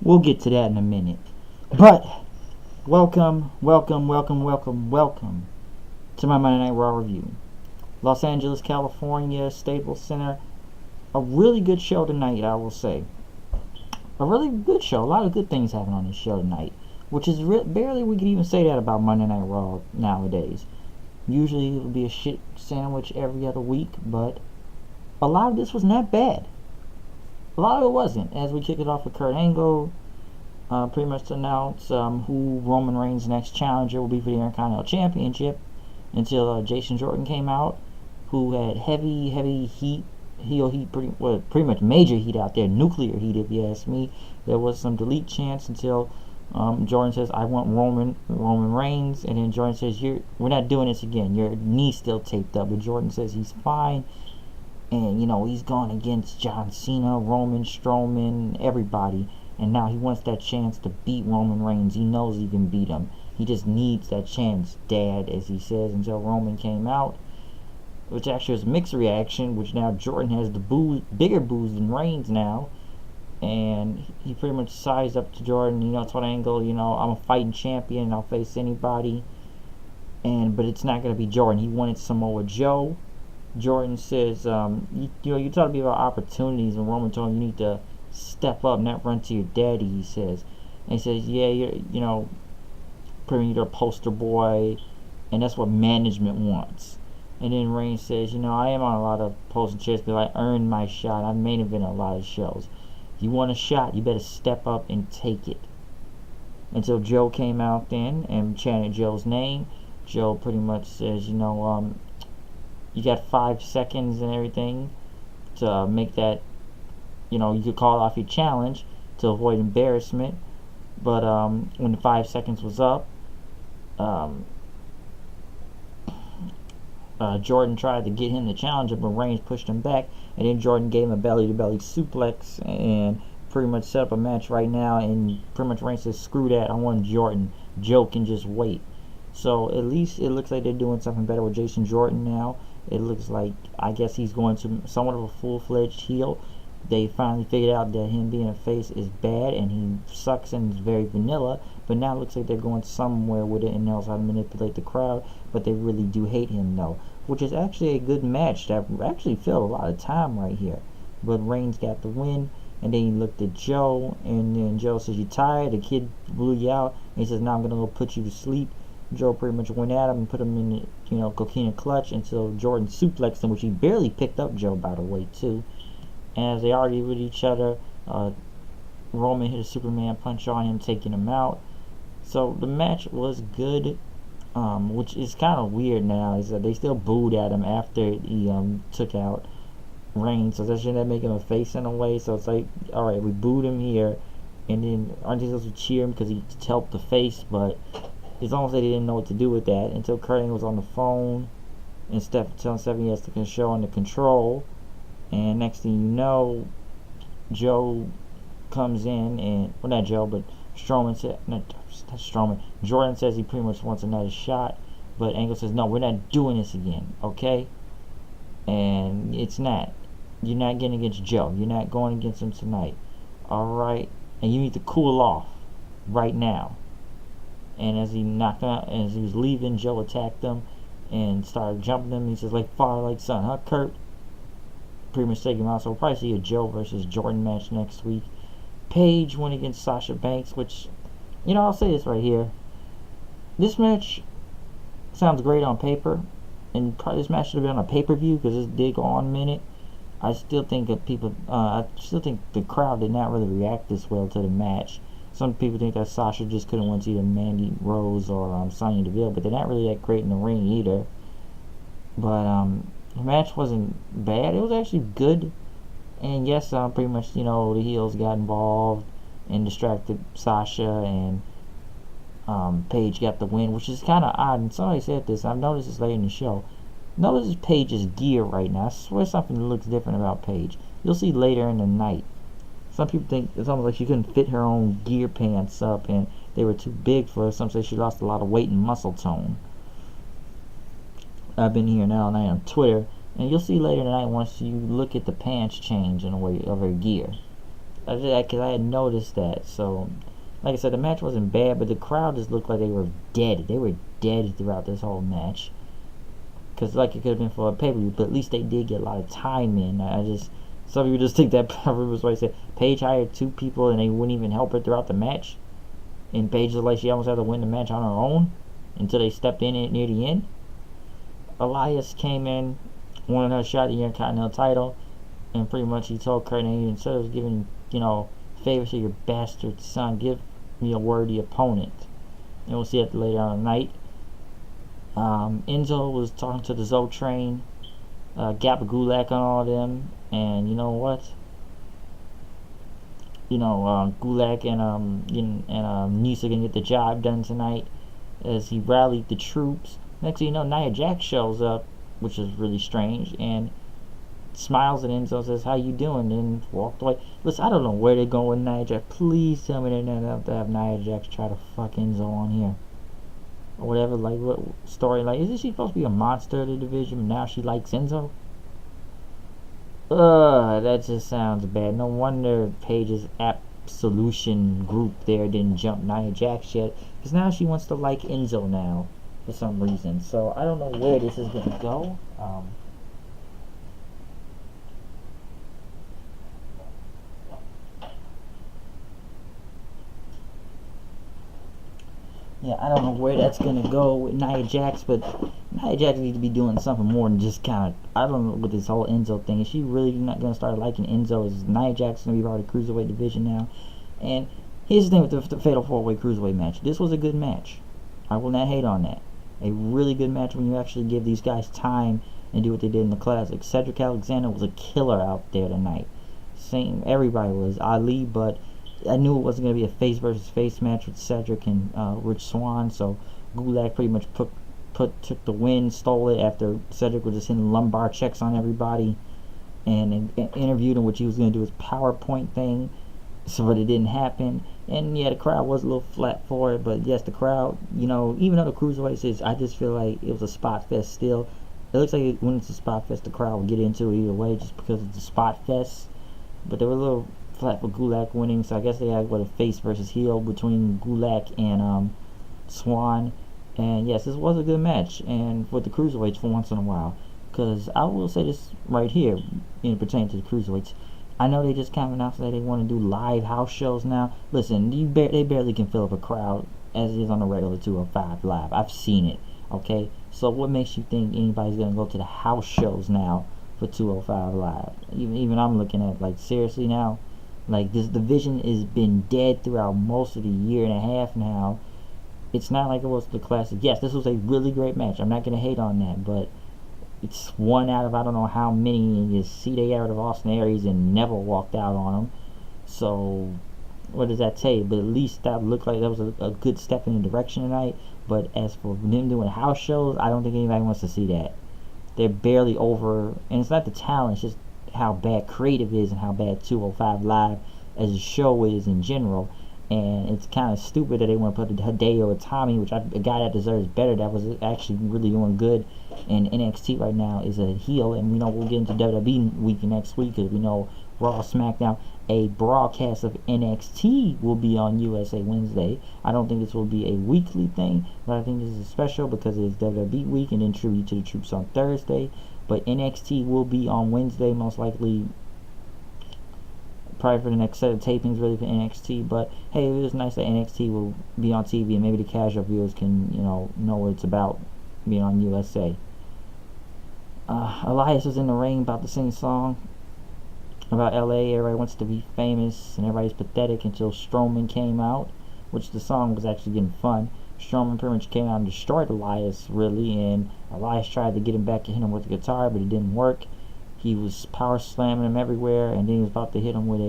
We'll get to that in a minute. But welcome to my Monday Night Raw review. Los Angeles, California, Staples Center. A really good show tonight, I will say. A really good show. A lot of good things happen on this show tonight, which is barely we can even say that about Monday Night Raw nowadays. Usually it'll be a shit sandwich every other week, but a lot of this wasn't that bad. A lot of it wasn't. As we kick it off with Kurt Angle, pretty much to announce who Roman Reigns' next challenger will be for the Intercontinental Championship, until Jason Jordan came out, who had heavy heat, heel heat, pretty much major heat out there, nuclear heat if you ask me. There was some delete chants until Jordan says, "I want Roman Reigns," and then Jordan says, "We're not doing this again. Your knee's still taped up." But Jordan says he's fine, and he's gone against John Cena, Roman, Strowman, everybody, and now he wants that chance to beat Roman Reigns. He knows he can beat him. He just needs that chance, Dad, as he says, until Roman came out, which actually was a mixed reaction, which now Jordan has the bigger booze than Reigns now. And he pretty much sized up to Jordan, told Angle, I'm a fighting champion and I'll face anybody. But it's not going to be Jordan. He wanted Samoa Joe. Jordan says, you talk to me about opportunities, and Roman told him you need to step up, not run to your daddy, he says. And he says, yeah, you're pretty much you're a poster boy, and that's what management wants. And then Reigns says, I am on a lot of poster chairs, but I earned my shot. I've main evented a lot of shows. You want a shot, you better step up and take it. Until Joe came out then and chanted Joe's name. Joe pretty much says, you got 5 seconds and everything to make that, you could call off your challenge to avoid embarrassment. But when the 5 seconds was up, Jordan tried to get him the challenger, but Reigns pushed him back, and then Jordan gave him a belly-to-belly suplex and pretty much set up a match right now. And pretty much Reigns says, "Screw that! I want Jordan. Joe can just wait." So at least it looks like they're doing something better with Jason Jordan now. It looks like, I guess he's going to somewhat of a full-fledged heel. They finally figured out that him being a face is bad and he sucks and is very vanilla, but now it looks like they're going somewhere with it and knows how to manipulate the crowd. But they really do hate him though, which is actually a good match that actually filled a lot of time right here. But Reigns got the win, and then he looked at Joe, and then Joe says, "You tired? The kid blew you out." And he says, "Now I'm gonna go put you to sleep." Joe pretty much went at him and put him in the coquina clutch until Jordan suplexed him, which he barely picked up Joe, by the way, too. And as they argued with each other, Roman hit a Superman punch on him, taking him out. So the match was good, which is kind of weird now, is that they still booed at him after he took out Reigns. So that shouldn't make him a face in a way. So it's like, alright, we booed him here, and then aren't they supposed to cheer him because he helped the face? But it's almost like they didn't know what to do with that until Kurt Angle was on the phone and telling Stephanie he has to show under control. And next thing you know, Joe comes in, and well, not Joe, but Strowman said, not Strowman. Jordan says he pretty much wants another shot, but Angle says, "No, we're not doing this again, okay?" And it's not. You're not getting against Joe. You're not going against him tonight, all right? And you need to cool off right now. And as he knocked out, as he was leaving, Joe attacked him and started jumping him. He says, "Like father, like son, huh, Kurt?" Pretty much taking him out. So we'll probably see a Joe versus Jordan match next week. Paige went against Sasha Banks, which, I'll say this right here. This match sounds great on paper, and probably this match should have been on a pay-per-view because this did go on a minute. I still think that the crowd did not really react this well to the match. Some people think that Sasha just couldn't win to either Mandy Rose or Sonya Deville, but they're not really that great in the ring either. But the match wasn't bad. It was actually good. And yes, pretty much, the heels got involved and distracted Sasha, and Paige got the win, which is kind of odd. And somebody said this, I've noticed this later in the show. Notice Paige's gear right now. I swear something looks different about Paige. You'll see later in the night. Some people think it's almost like she couldn't fit her own gear pants up, and they were too big for her. Some say she lost a lot of weight and muscle tone. I've been hearing all night on Twitter, and you'll see later tonight once you look at the pants change in a way of her gear. Because I had noticed that. So, like I said, the match wasn't bad, but the crowd just looked like they were dead. They were dead throughout this whole match. Because, like, it could have been for a pay-per-view, but at least they did get a lot of time in. Some people just think that was why I said Paige hired 2 people and they wouldn't even help her throughout the match. And Paige looked like she almost had to win the match on her own until they stepped in it near the end. Elias came in, wanted her shot at the Intercontinental title, and pretty much he told Kurt Angle, instead of giving, favors to your bastard son, give me a worthy opponent. And we'll see that later on tonight. Enzo was talking to the Zo Train, Gap Gulak on all of them, and you know what? Gulak and Nisa can get the job done tonight as he rallied the troops. Next thing you know, Nia Jax shows up, which is really strange, and smiles at Enzo, says, "How you doing?" and walked away. Listen, I don't know where they're going with Nia Jax. Please tell me they're not about to have Nia Jax try to fuck Enzo on here. Or whatever, like, what story, like, isn't she supposed to be a monster of the division, but now she likes Enzo? That just sounds bad. No wonder Paige's Absolution group there didn't jump Nia Jax yet, because now she wants to like Enzo now, for some reason. So, I don't know where this is going to go. Yeah, I don't know where that's going to go with Nia Jax, but Nia Jax needs to be doing something more than just kind of, I don't know, with this whole Enzo thing. Is she really not going to start liking Enzo? Is Nia Jax going to be part of the Cruiserweight division now? And here's the thing with the Fatal 4-Way Cruiserweight match. This was a good match. I will not hate on that. A really good match when you actually give these guys time and do what they did in the Classic. Cedric Alexander was a killer out there tonight. Everybody was. Ali, but I knew it wasn't going to be a face versus face match with Cedric and Rich Swann, so Gulak pretty much took the win, stole it after Cedric was just hitting lumbar checks on everybody, and interviewed him, which he was going to do his PowerPoint thing, but it didn't happen. And yeah, the crowd was a little flat for it, but yes, the crowd, even though the Cruiserweights is, I just feel like it was a spot fest still. It looks like when it's a spot fest, the crowd will get into it either way just because it's a spot fest, but they were a little flat for Gulak winning, so I guess they had a face versus heel between Gulak and Swann. And yes, this was a good match, and for the Cruiserweights for once in a while, because I will say this right here, pertaining to the Cruiserweights, I know they just kind of announced that they want to do live house shows now. Listen, they barely can fill up a crowd as it is on the regular 205 Live. I've seen it, okay? So what makes you think anybody's going to go to the house shows now for 205 Live? Even I'm looking at, like, seriously now? Like, this division has been dead throughout most of the year and a half now. It's not like it was the Classic. Yes, this was a really great match. I'm not going to hate on that, but it's one out of I don't know how many. You see, they got rid of Austin Aries and Neville walked out on him. So, what does that tell you? But at least that looked like that was a good step in the direction tonight. But as for them doing house shows, I don't think anybody wants to see that. They're barely over, and it's not the talent, it's just how bad creative is and how bad 205 Live as a show is in general. And it's kind of stupid that they want to put Hideo Itami, which a guy that deserves better, that was actually really doing good in NXT right now, is a heel. And we know we'll get into WWE week next week, because we know Raw, SmackDown, a broadcast of NXT will be on USA Wednesday. I don't think this will be a weekly thing, but I think this is special because it is WWE week, and then tribute to the troops on Thursday. But NXT will be on Wednesday, most likely, probably for the next set of tapings, really, for NXT. But hey, it is nice that NXT will be on TV, and maybe the casual viewers can, know what it's about being on USA. Elias was in the ring about to sing a song about LA. Everybody wants to be famous, and everybody's pathetic, until Strowman came out, which the song was actually getting fun. Strowman pretty much came out and destroyed Elias, really, and Elias tried to get him back and hit him with the guitar, but it didn't work. He was power slamming him everywhere, and then he was about to hit him with a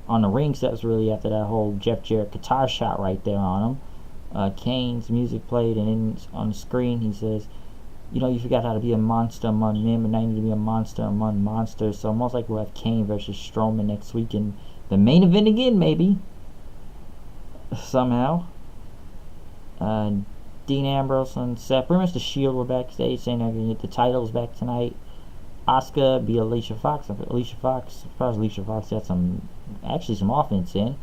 on the ring steps, really, after that whole Jeff Jarrett guitar shot right there on him. Kane's music played, and then on the screen he says, you forgot how to be a monster among men, but now you need to be a monster among monsters. So most likely we'll have Kane versus Strowman next week in the main event again, maybe. Somehow. Dean Ambrose and Seth, pretty much the Shield were backstage saying they're going to get the titles back tonight. Asuka beat Alicia Fox. Alicia Fox, surprised Alicia Fox had some offense in.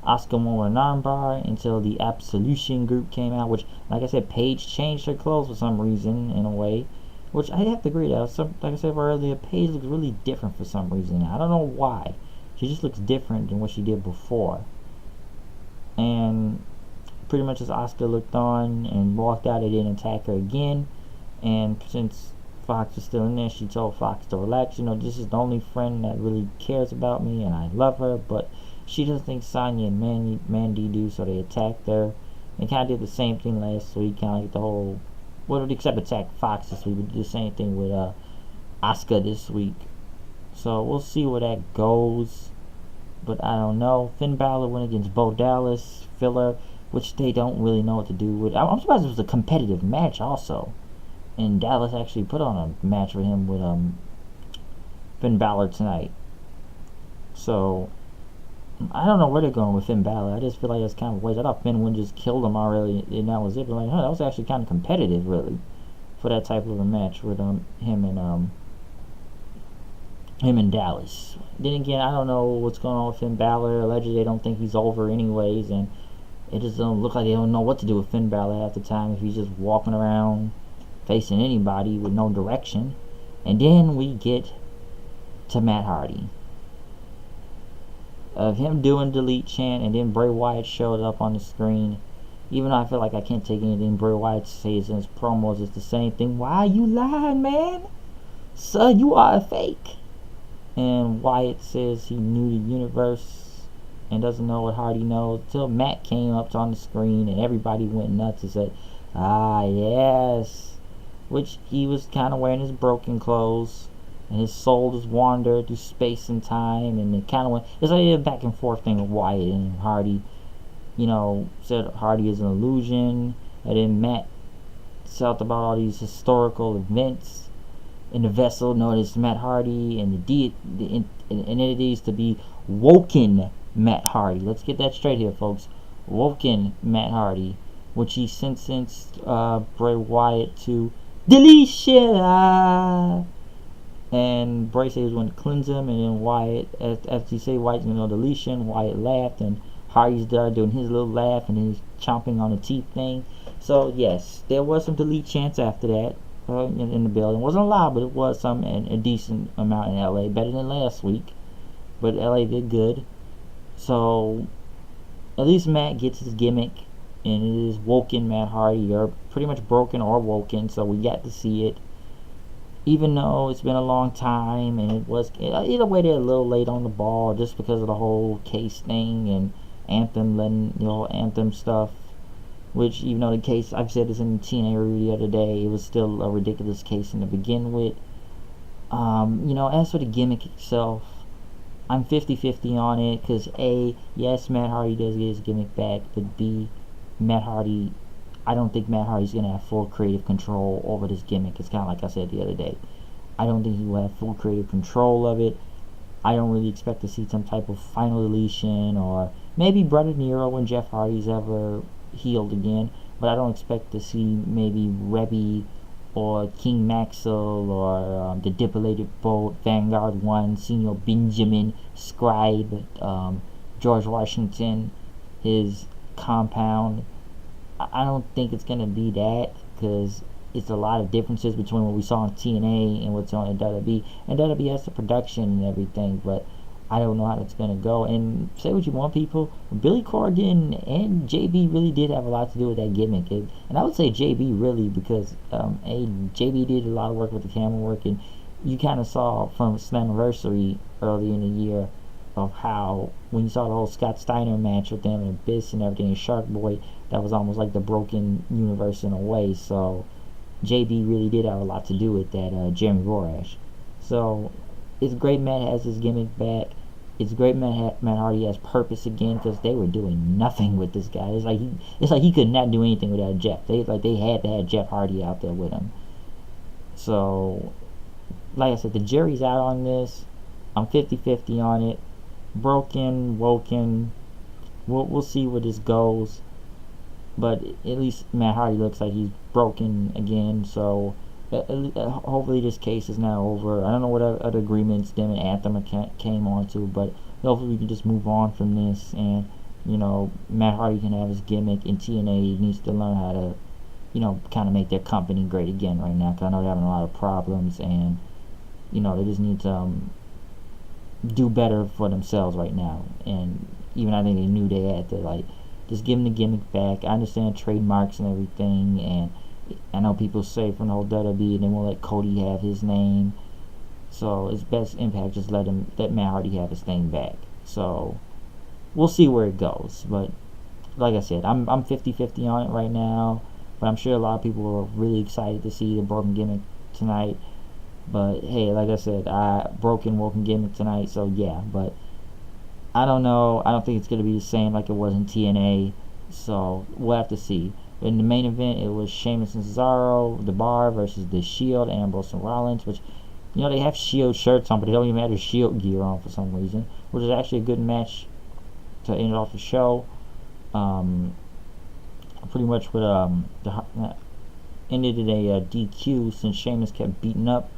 Asuka won with an armbar until the Absolution group came out, which, like I said, Paige changed her clothes for some reason, in a way, which I have to agree that. Like I said earlier, Paige looks really different for some reason. I don't know why. She just looks different than what she did before. And pretty much as Asuka looked on and walked out, they didn't attack her again. And since Fox was still in there, she told Fox to relax. This is the only friend that really cares about me, and I love her, but she doesn't think Sonya and Mandy do, so they attacked her. They kind of did the same thing last week, kind of like the whole, well, except attack Fox this week, but did the same thing with Asuka this week. So we'll see where that goes, but I don't know. Finn Balor went against Bo Dallas, filler, which they don't really know what to do with. I'm surprised it was a competitive match also. And Dallas actually put on a match for him with Finn Balor tonight. So I don't know where they're going with Finn Balor. I just feel like that's kind of a waste. I thought Finn would just killed him already, and that was it. But like, that was actually kind of competitive, really, for that type of a match with him and Dallas. Then again, I don't know what's going on with Finn Balor. Allegedly, they don't think he's over anyways, and it just don't look like they don't know what to do with Finn Balor half the time if he's just walking around facing anybody with no direction. And then we get to Matt Hardy. Of him doing delete chant, and then Bray Wyatt showed up on the screen. Even though I feel like I can't take anything Bray Wyatt says in his promos, it's the same thing. Why are you lying, man? Sir, you are a fake. And Wyatt says he knew the universe and doesn't know what Hardy knows, until Matt came up on the screen and everybody went nuts and said, ah, yes. Which he was kind of wearing his broken clothes, and his soul just wandered through space and time, and it kind of went, it's like a back and forth thing with Wyatt and Hardy. Said Hardy is an illusion, and then Matt talked about all these historical events in the vessel known as Matt Hardy, and the entities to be Woken Matt Hardy. Let's get that straight here, folks. Woken Matt Hardy, which he sentenced Bray Wyatt to deletion. And Bray said he was going to cleanse him, and then Wyatt, after he said Wyatt's going to deletion, Wyatt laughed, and Hardy's there doing his little laugh, and he's chomping on the teeth thing. So yes, there was some delete chants after that in the building. It wasn't a lot, but it was some, and a decent amount in LA, better than last week. But LA did good. So at least Matt gets his gimmick, and it is Woken Matt Hardy, or pretty much broken or woken. So we got to see it. Even though it's been a long time, and it was, either way, they're a little late on the ball just because of the whole case thing and Anthem letting, Anthem stuff. Which, even though the case, I've said this in the TNA review the other day, it was still a ridiculous case to begin with. As for the gimmick itself, I'm 50-50 on it, because A, yes, Matt Hardy does get his gimmick back, but B, I don't think Matt Hardy's going to have full creative control over this gimmick. It's kind of like I said the other day. I don't think he will have full creative control of it. I don't really expect to see some type of final deletion, or maybe Brother Nero when Jeff Hardy's ever healed again, but I don't expect to see maybe Rebby or King Maxwell or the Dipolated Bolt, Vanguard 1, Senior Benjamin, Scribe, George Washington, his compound. I don't think it's going to be that, because it's a lot of differences between what we saw on TNA and what's on WWE. And WWE has the production and everything, but I don't know how that's going to go. And say what you want, people, Billy Corgan and JB really did have a lot to do with that gimmick. And I would say JB really, because JB did a lot of work with the camera work, and you kind of saw from Slammiversary early in the year of how, when you saw the whole Scott Steiner match with them and Abyss and everything, and Shark Boy, that was almost like the broken universe in a way. So JB really did have a lot to do with that, Jeremy Borash. So it's great Matt has his gimmick back. It's great Matt Hardy has purpose again, because they were doing nothing with this guy. It's like he could not do anything without Jeff. They had to have Jeff Hardy out there with him. So, like I said, the jury's out on this. I'm 50-50 on it. Broken, woken. We'll see where this goes. But at least Matt Hardy looks like he's broken again. So hopefully this case is now over. I don't know what other agreements them and Anthem came on to, but hopefully we can just move on from this, and Matt Hardy can have his gimmick, and TNA needs to learn how to kind of make their company great again right now, because I know they're having a lot of problems, and they just need to do better for themselves right now. And even I think they knew they had to just give them the gimmick back. I understand trademarks and everything, and I know people say from the whole WWE they won't let Cody have his name, so it's best Impact just let Matt Hardy have his thing back. So we'll see where it goes, but like I said, I'm 50-50 on it right now, but I'm sure a lot of people are really excited to see the broken gimmick tonight. But hey, like I said, I broken Woken gimmick tonight, so yeah. But I don't know. I don't think it's gonna be the same like it was in TNA. So we'll have to see. In the main event, it was Sheamus and Cesaro, The Bar versus The Shield, Ambrose and Rollins, which they have Shield shirts on, but they don't even have their Shield gear on for some reason, which is actually a good match to end off the show. Pretty much with ended in a DQ since Sheamus kept beating up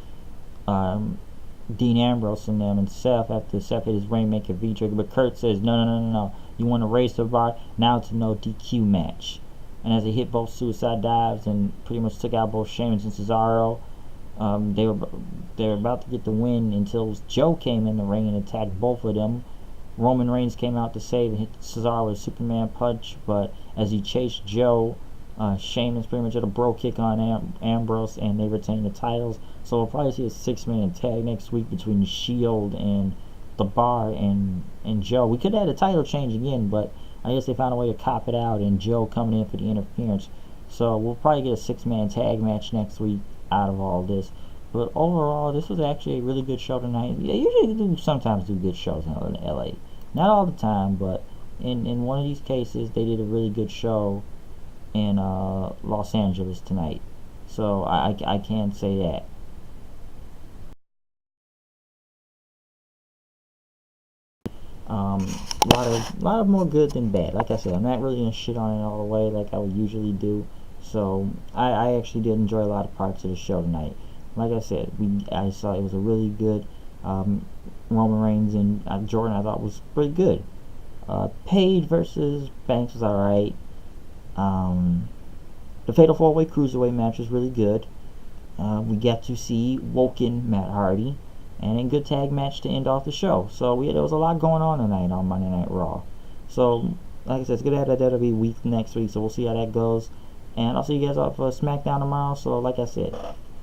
Dean Ambrose and them and Seth after Seth hit his Rainmaker V-trigger, but Kurt says no, you want to raise the bar, now it's a no DQ match. And as they hit both suicide dives and pretty much took out both Sheamus and Cesaro, they were about to get the win until Joe came in the ring and attacked both of them. Roman Reigns came out to save and hit Cesaro with a Superman punch, but as he chased Joe, Sheamus pretty much did a bro kick on Ambrose, and they retained the titles. So we'll probably see a 6-man tag next week between the Shield and The Bar and Joe. We could have had a title change again, but I guess they found a way to cop it out, and Joe coming in for the interference. So we'll probably get a 6-man tag match next week out of all this. But overall, this was actually a really good show tonight. They usually sometimes do good shows in LA. Not all the time, but in one of these cases, they did a really good show in Los Angeles tonight. So I can say that. A lot of more good than bad. Like I said, I'm not really gonna shit on it all the way like I would usually do. So I actually did enjoy a lot of parts of the show tonight. Like I said, I saw it was a really good Roman Reigns and Jordan. I thought was pretty good. Paige versus Banks was alright. The Fatal 4-Way Cruiserweight match was really good. We got to see Woken Matt Hardy, and a good tag match to end off the show. So there was a lot going on tonight on Monday Night Raw. So like I said, it's gonna have that WWE week next week. So we'll see how that goes, and I'll see you guys off for SmackDown tomorrow. So like I said,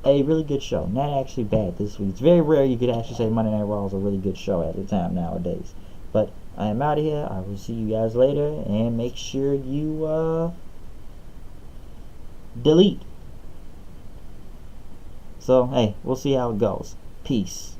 a really good show. Not actually bad this week. It's very rare you could actually say Monday Night Raw is a really good show at the time nowadays. But I am out of here. I will see you guys later, and make sure you delete. So hey, we'll see how it goes. Peace.